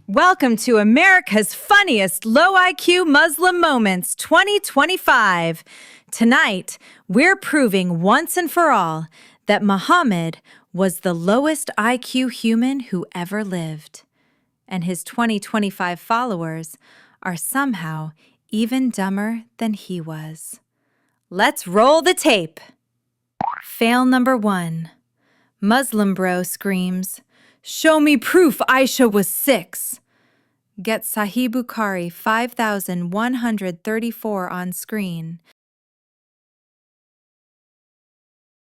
Welcome to America's Funniest Low IQ Muslim Moments 2025. Tonight, we're proving once and for all that Muhammad was the lowest IQ human who ever lived. And his 2025 followers are somehow even dumber than he was. Let's roll the tape. Fail number 1. Muslim bro screams, "Show me proof Aisha was 6. Get Sahih Bukhari 5134 on screen.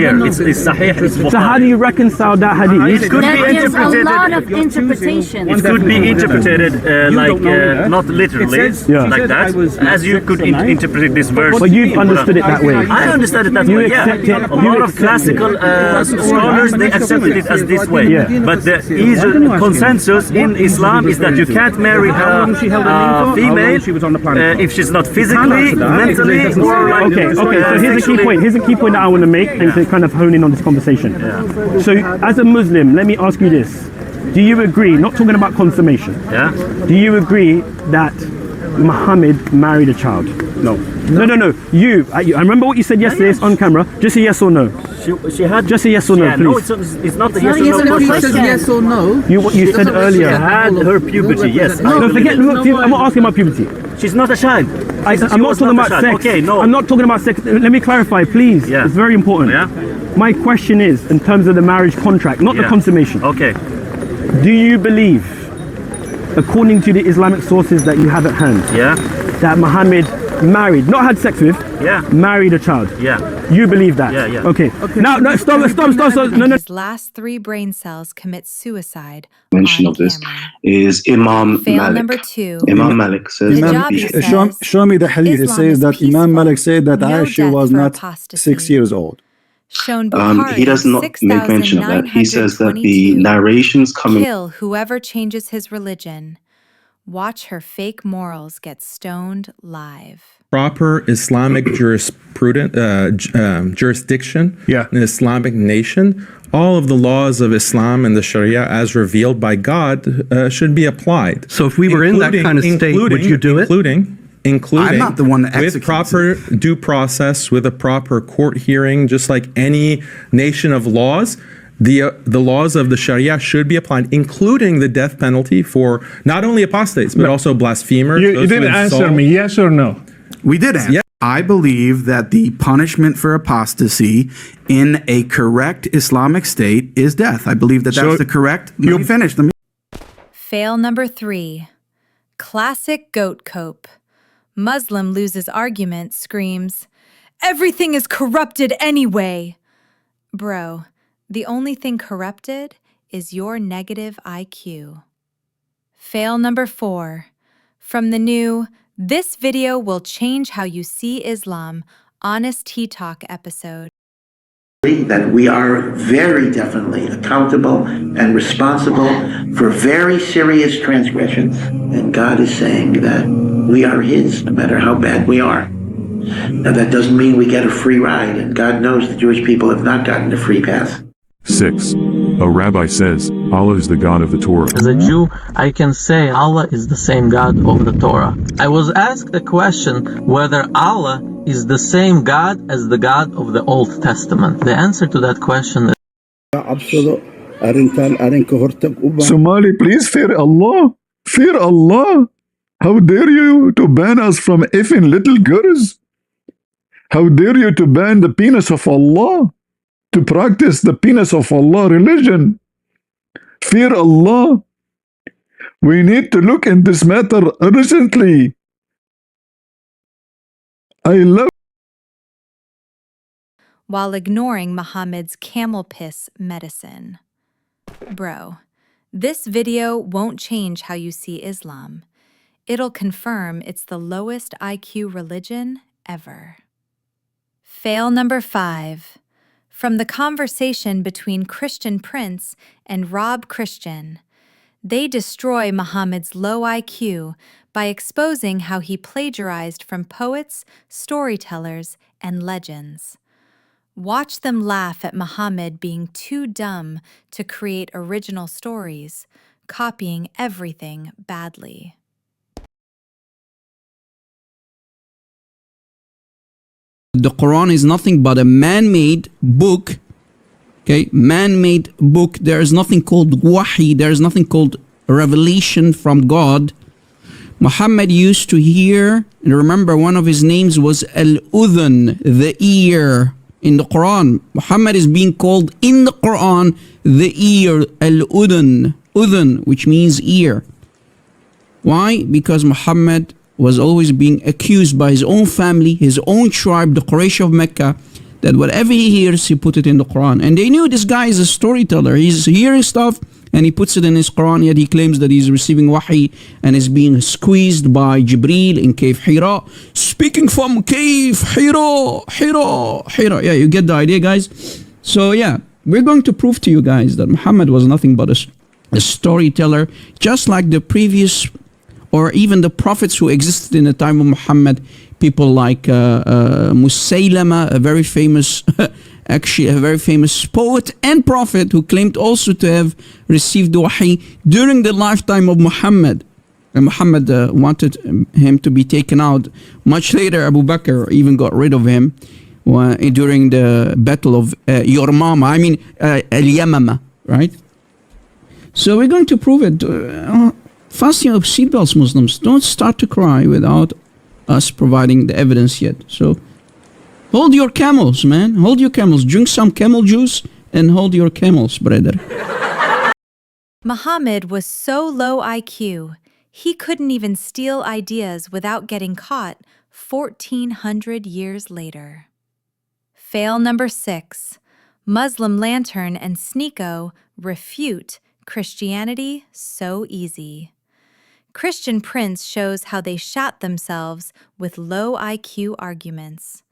It's Sahih Bukhari. So how do you reconcile that hadith? It could be There's a interpreted. lot of interpretation. It could be interpreted not literally like that, as you could interpret this verse. But you've understood it that way. I understand it that way. Yeah, accept it. a lot of classical scholars they accepted it as this way. Yeah. But the consensus in Islam is that you can't marry a female if she's not physically, mentally, or like. Okay, so here's a key point. Here's a key point that I want to make and to kind of hone in on this conversation. So as a Muslim, let me ask you this. Do you agree, not talking about consummation, do you agree that Muhammad married a child? No. No. I remember what you said yesterday on camera. Just a yes or no. She had just a yes or no, please. No, it's not a yes or no question. Yes or no? What you said earlier. She had her puberty, yes. No, forget. I'm not asking about puberty. She's not a child. I'm not talking about sex. Okay, no. I'm not talking about sex. Let me clarify, please. Yeah. It's very important. Yeah. My question is, in terms of the marriage contract, not the consummation. Okay. Do you believe, according to the Islamic sources that you have at hand, that Muhammad married, not had sex with, married a child? Yeah. You believe that? Yeah. Okay. Now, stop. No. His last 3 brain cells commit suicide. Mention of this is Imam Fail Malik. number 2. Imam Malik says show me the hadith. It Islam says is that Imam Malik said that no Aisha death was for not apostasy. 6 years old. Shown Bukhari, he does not make mention of that. He says that the narrations coming. Kill whoever changes his religion. Watch her fake morals get stoned live. Proper Islamic jurisdiction, an Islamic nation, all of the laws of Islam and the Sharia as revealed by God should be applied. So if we were in that kind of state, would you do it? Including I'm not the one that with proper due process, with a proper court hearing, just like any nation of laws, the laws of the Sharia should be applied, including the death penalty for not only apostates, but also blasphemers. You didn't answer me, yes or no? We did answer. Yeah. I believe that the punishment for apostasy in a correct Islamic state is death. I believe that that's the correct. Let me finish. Fail number 3. Classic goat cope. Muslim loses argument, screams, "Everything is corrupted anyway." Bro, the only thing corrupted is your negative IQ. Fail number 4. From the new "This video will change how you see Islam" Honest Tea Talk episode. That we are very definitely accountable and responsible for very serious transgressions. And God is saying that we are His, no matter how bad we are. Now that doesn't mean we get a free ride, and God knows the Jewish people have not gotten a free pass. 6. A rabbi says, Allah is the God of the Torah. As a Jew, I can say Allah is the same God of the Torah. I was asked a question whether Allah is the same God as the God of the Old Testament. The answer to that question is Somali, please fear Allah. Fear Allah. How dare you to ban us from effing little girls? How dare you to ban the penis of Allah? To practice the penis of Allah religion. Fear Allah. We need to look in this matter urgently. I love. While ignoring Muhammad's camel piss medicine. Bro, this video won't change how you see Islam. It'll confirm it's the lowest IQ religion ever. Fail number 5. From the conversation between Christian Prince and Rob Christian, they destroy Muhammad's low IQ by exposing how he plagiarized from poets, storytellers, and legends. Watch them laugh at Muhammad being too dumb to create original stories, copying everything badly. The Quran is nothing but a man-made book. Okay, man-made book. There is nothing called wahi. There is nothing called revelation from God. Muhammad used to hear, and remember one of his names was Al-Udhun, the ear. In the Quran, Muhammad is being called in the Quran the ear, Al-Udhun, Udhun, which means ear. Why? Because Muhammad was always being accused by his own family, his own tribe, the Quraysh of Mecca, that whatever he hears, he put it in the Quran. And they knew this guy is a storyteller. He's hearing stuff and he puts it in his Quran, yet he claims that he's receiving wahi and is being squeezed by Jibreel in Cave Hira. Speaking from Cave Hira. Yeah, you get the idea, guys? So yeah, we're going to prove to you guys that Muhammad was nothing but a storyteller, just like the previous or even the prophets who existed in the time of Muhammad, people like Musaylama, a very famous, actually a very famous poet and prophet who claimed also to have received wahi during the lifetime of Muhammad. And Muhammad wanted him to be taken out. Much later, Abu Bakr even got rid of him during the battle of Al-Yamama, right? So we're going to prove it. Fasten your seatbelts, Muslims. Don't start to cry without us providing the evidence yet. So hold your camels, man. Hold your camels. Drink some camel juice and hold your camels, brother. Muhammad was so low IQ, he couldn't even steal ideas without getting caught 1,400 years later. Fail number 6. Muslim Lantern and Sneeko refute Christianity so easy. Christian Prince shows how they shot themselves with low IQ arguments.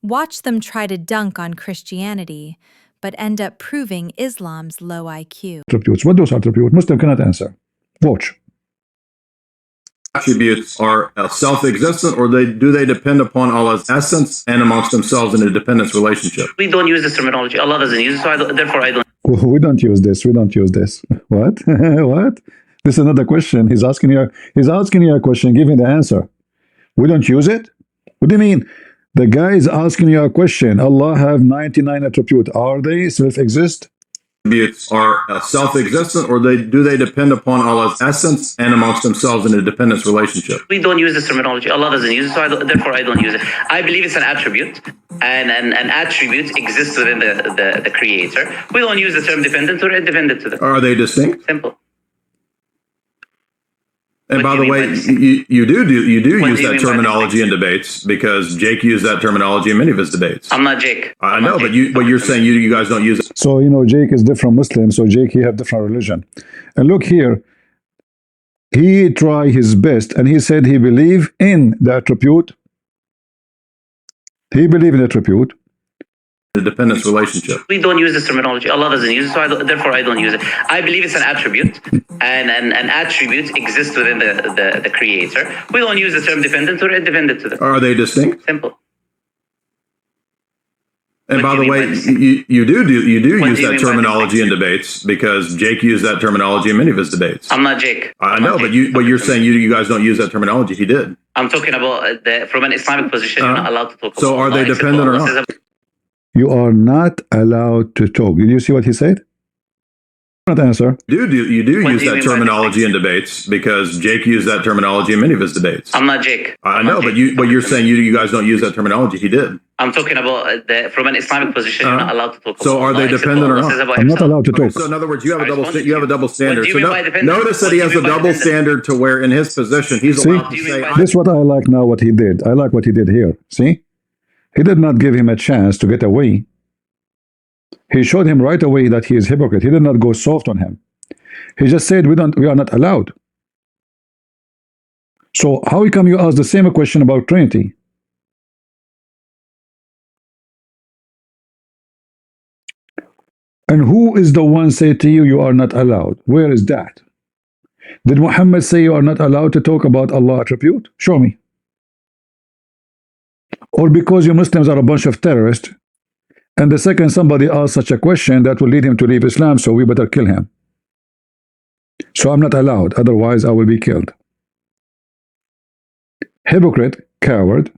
Watch them try to dunk on Christianity, but end up proving Islam's low IQ. Attributes. What those attributes? Muslim cannot answer. Watch. Attributes are self-existent, or do they depend upon Allah's essence and amongst themselves in a dependence relationship? We don't use this terminology. Allah doesn't use it, so therefore I don't. We don't use this. We don't use this. What? What? This is another question. He's asking you a question. Give me the answer. We don't use it? What do you mean? The guy is asking you a question. Allah have 99 attributes. Are they self-exist? Attributes are self-existent, or do they depend upon Allah's essence and amongst themselves in a dependence relationship? We don't use this terminology. Allah doesn't use it, so therefore I don't use it. I believe it's an attribute, and an attribute exists within the Creator. We don't use the term dependent or independent to them. Are they distinct? Simple. And by the way, you do use that terminology in debates, because Jake used that terminology in many of his debates. I'm not Jake. I know, but you're saying you guys don't use it. So, Jake is different Muslim, so Jake, he have different religion. And look here, he try his best, and he said he believe in the attribute. He believe in the attribute. The dependence relationship. We don't use this terminology. Allah doesn't use it, so therefore I don't use it. I believe it's an attribute, and an attribute exists within the Creator. We don't use the term dependent or independent to them. Are they distinct? Simple. And by the way, you do use that terminology in debates, because Jake used that terminology in many of his debates. I'm not Jake. I know, but you're saying you guys don't use that terminology. He did. I'm talking about from an Islamic position. You're not allowed to talk. So are they dependent or not? You are not allowed to talk. Did you see what he said? Not answer. You do use that terminology in debates, because Jake used that terminology in many of his debates. I'm not Jake. I know, but you're saying you guys don't use that terminology. He did. I'm talking about from an Islamic position. You're not allowed to talk. So are they dependent or not? I'm not allowed to talk. So in other words, you have a double standard. So notice that he has a double standard, to where in his position he's allowed to say. This is what I like now. What he did. I like what he did here. See. He did not give him a chance to get away. He showed him right away that he is hypocrite. He did not go soft on him. He just said, we are not allowed. So how come you ask the same question about Trinity? And who is the one say to you, you are not allowed? Where is that? Did Muhammad say you are not allowed to talk about Allah attribute? Show me. Or because you Muslims are a bunch of terrorists, and the second somebody asks such a question, that will lead him to leave Islam, so we better kill him. So I'm not allowed, otherwise I will be killed. Hypocrite, coward.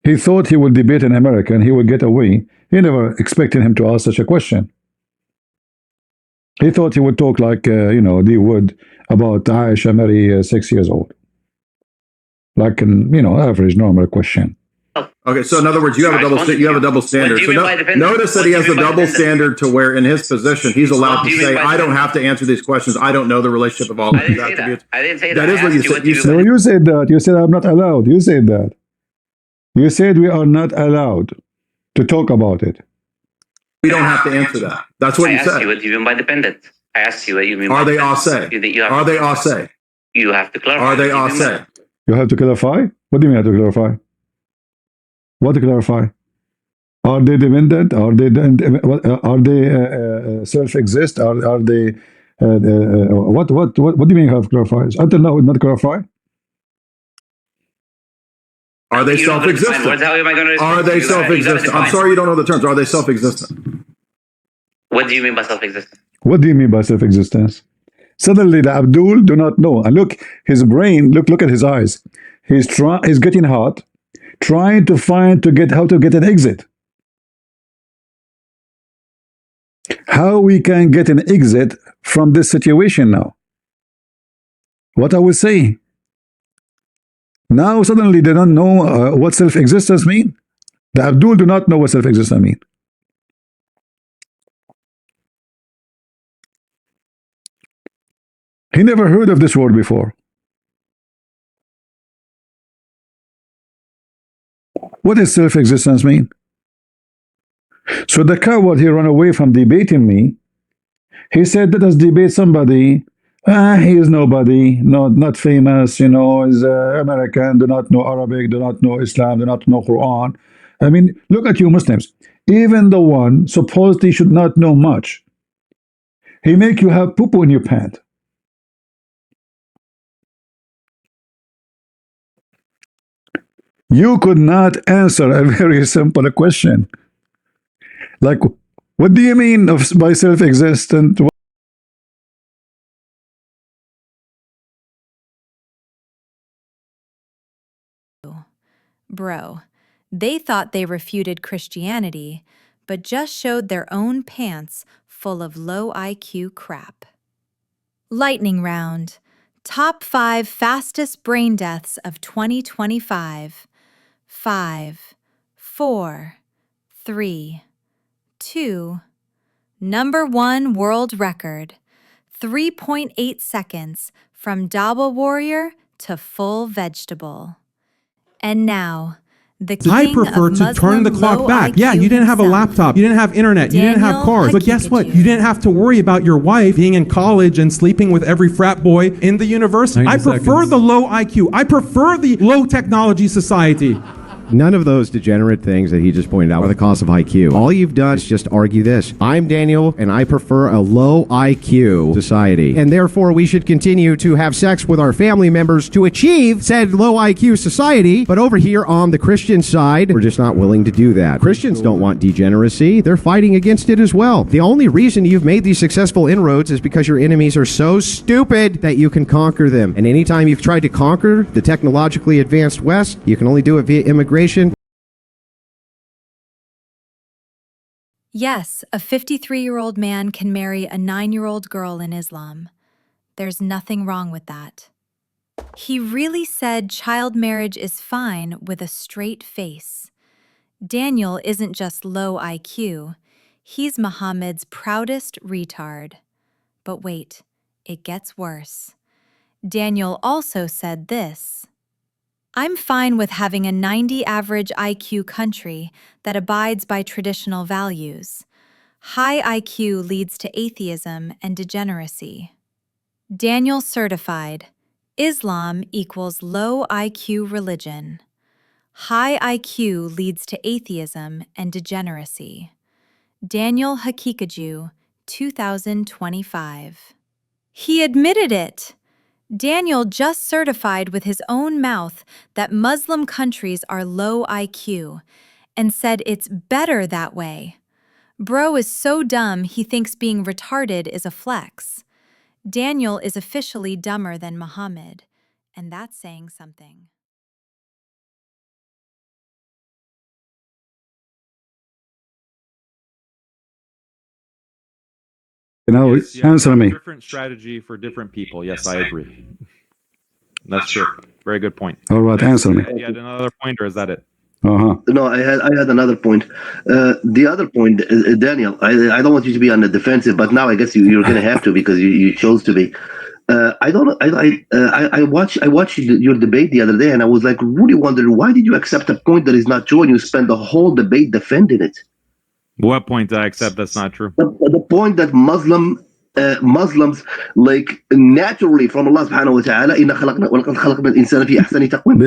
He thought he would debate in America and he would get away. He never expected him to ask such a question. He thought he would talk like, they would about Aisha marry 6 years old. Like an, average, normal question. Okay, so in other words, you have a double standard. So notice that he has a double standard to where, in his position, he's allowed to say, "I don't have to answer these questions. I don't know the relationship of all of these attributes." I didn't say that. That is what you said. No, you said that. You said I'm not allowed. You said that. You said we are not allowed to talk about it. We don't have to answer that. That's what you said. I asked you what you mean by dependent. I asked you what you mean by Are they dependent. ase? Are they ase? You have to clarify. Are they ase? You have to clarify? What do you mean have to clarify? What to clarify? Are they dependent? Are they self-exist? Are they what do you mean have to clarify? Until now, not clarify. Are they self-existent? Are they self-existent? I'm sorry you don't know the terms. Are they self-existent? What do you mean by self-existent? What do you mean by self-existence? Suddenly the Abdul do not know. And look, his brain, look at his eyes. He's getting hot, trying to how to get an exit. How we can get an exit from this situation now? What I will say. Now suddenly they don't know what self-existence mean. The Abdul do not know what self-existence mean. He never heard of this word before. What does self-existence mean? So the coward, he ran away from debating me. He said, let us debate somebody. He is nobody, not famous, is American, do not know Arabic, do not know Islam, do not know Quran. I mean, look at you Muslims. Even the one supposedly should not know much. He make you have poo-poo in your pant. You could not answer a very simple question. Like, what do you mean by self-existent? Bro, they thought they refuted Christianity, but just showed their own pants full of low IQ crap. Lightning round. Top 5 fastest brain deaths of 2025. 5, 4, 3, 2. Number 1 world record. 3.8 seconds from Dabba Warrior to full vegetable. And now, the king I prefer of to turn the clock back. Yeah, you didn't have a laptop, you didn't have internet, you didn't have cars. But guess what? You didn't have to worry about your wife being in college and sleeping with every frat boy in the university. I prefer the low IQ. I prefer the low technology society. None of those degenerate things that he just pointed out are the cause of IQ. All you've done is just argue this. I'm Daniel, and I prefer a low IQ society. And therefore, we should continue to have sex with our family members to achieve said low IQ society. But over here on the Christian side, we're just not willing to do that. Christians don't want degeneracy. They're fighting against it as well. The only reason you've made these successful inroads is because your enemies are so stupid that you can conquer them. And anytime you've tried to conquer the technologically advanced West, you can only do it via immigration. Yes, a 53-year-old man can marry a 9-year-old girl in Islam. There's nothing wrong with that. He really said child marriage is fine with a straight face. Daniel isn't just low IQ. He's Muhammad's proudest retard. But wait, it gets worse. Daniel also said this. I'm fine with having a 90 average IQ country that abides by traditional values. High IQ leads to atheism and degeneracy. Daniel certified, Islam equals low IQ religion. High IQ leads to atheism and degeneracy. Daniel Haqiqatjou, 2025. He admitted it! Daniel just certified with his own mouth that Muslim countries are low IQ and said it's better that way. Bro is so dumb he thinks being retarded is a flex. Daniel is officially dumber than Muhammad, and that's saying something. Answer me. Different strategy for different people. Yes, I agree. That's true. Very good point. All right, answer me. You had another point, or is that it? No, I had another point. The other point, Daniel, I don't want you to be on the defensive, but now I guess you're going to have to because you chose to be. I watched your debate the other day, and I was like really wondering, why did you accept a point that is not true and you spend the whole debate defending it? What point do I accept that's not true? The point that Muslims like naturally from Allah subhanahu wa ta'ala they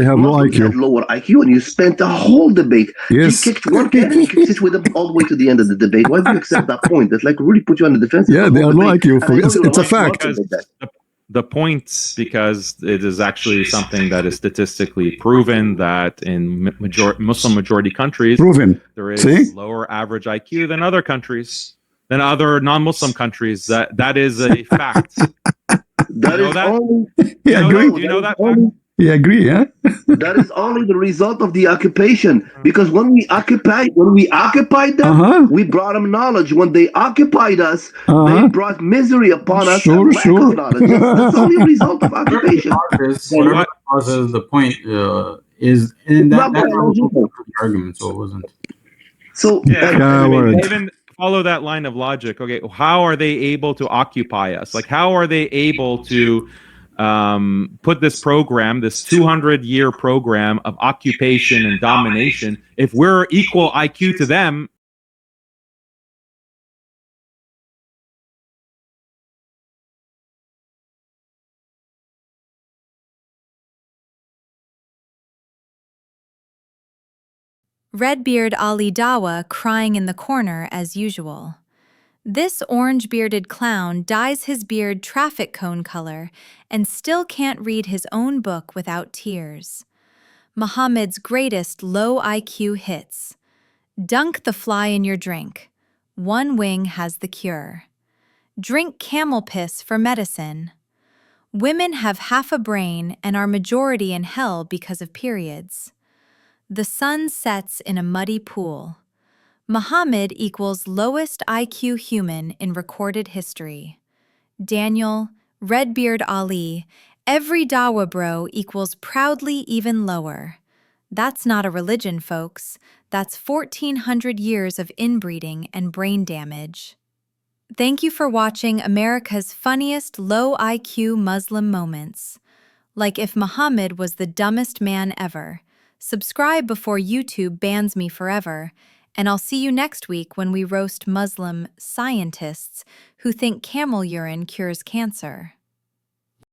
have low IQ. Had lower IQ, and you spent the whole debate. Yes. You kicked one can and you kicked it with them all the way to the end of the debate. Why do you accept that point? That's like really put you on the defensive. Yeah, they are low IQ. It's a fact. The point, because it is actually something that is statistically proven that in Muslim majority countries, there is lower average IQ than other countries, than other non-Muslim countries. That is a fact. That is only. Yeah, agree. Do you know that fact? Yeah, agree. Yeah. That is only the result of the occupation. Because when we occupied them, we brought them knowledge. When they occupied us, they brought misery upon us. Sure. That's only a result of occupation. Whatever causes the point is in that argument, so it wasn't. So even follow that line of logic. Okay, how are they able to occupy us? Like, how are they able to put this program, this 200-year program of occupation and domination, if we're equal IQ to them? Redbeard Ali Dawah crying in the corner as usual. This orange-bearded clown dyes his beard traffic cone color and still can't read his own book without tears. Muhammad's greatest low IQ hits. Dunk the fly in your drink. One wing has the cure. Drink camel piss for medicine. Women have half a brain and are majority in hell because of periods. The sun sets in a muddy pool. Muhammad equals lowest IQ human in recorded history. Daniel, Redbeard Ali, every Dawah bro equals proudly even lower. That's not a religion, folks. That's 1,400 years of inbreeding and brain damage. Thank you for watching America's funniest low IQ Muslim moments. Like if Muhammad was the dumbest man ever. Subscribe before YouTube bans me forever. And I'll see you next week when we roast Muslim scientists who think camel urine cures cancer.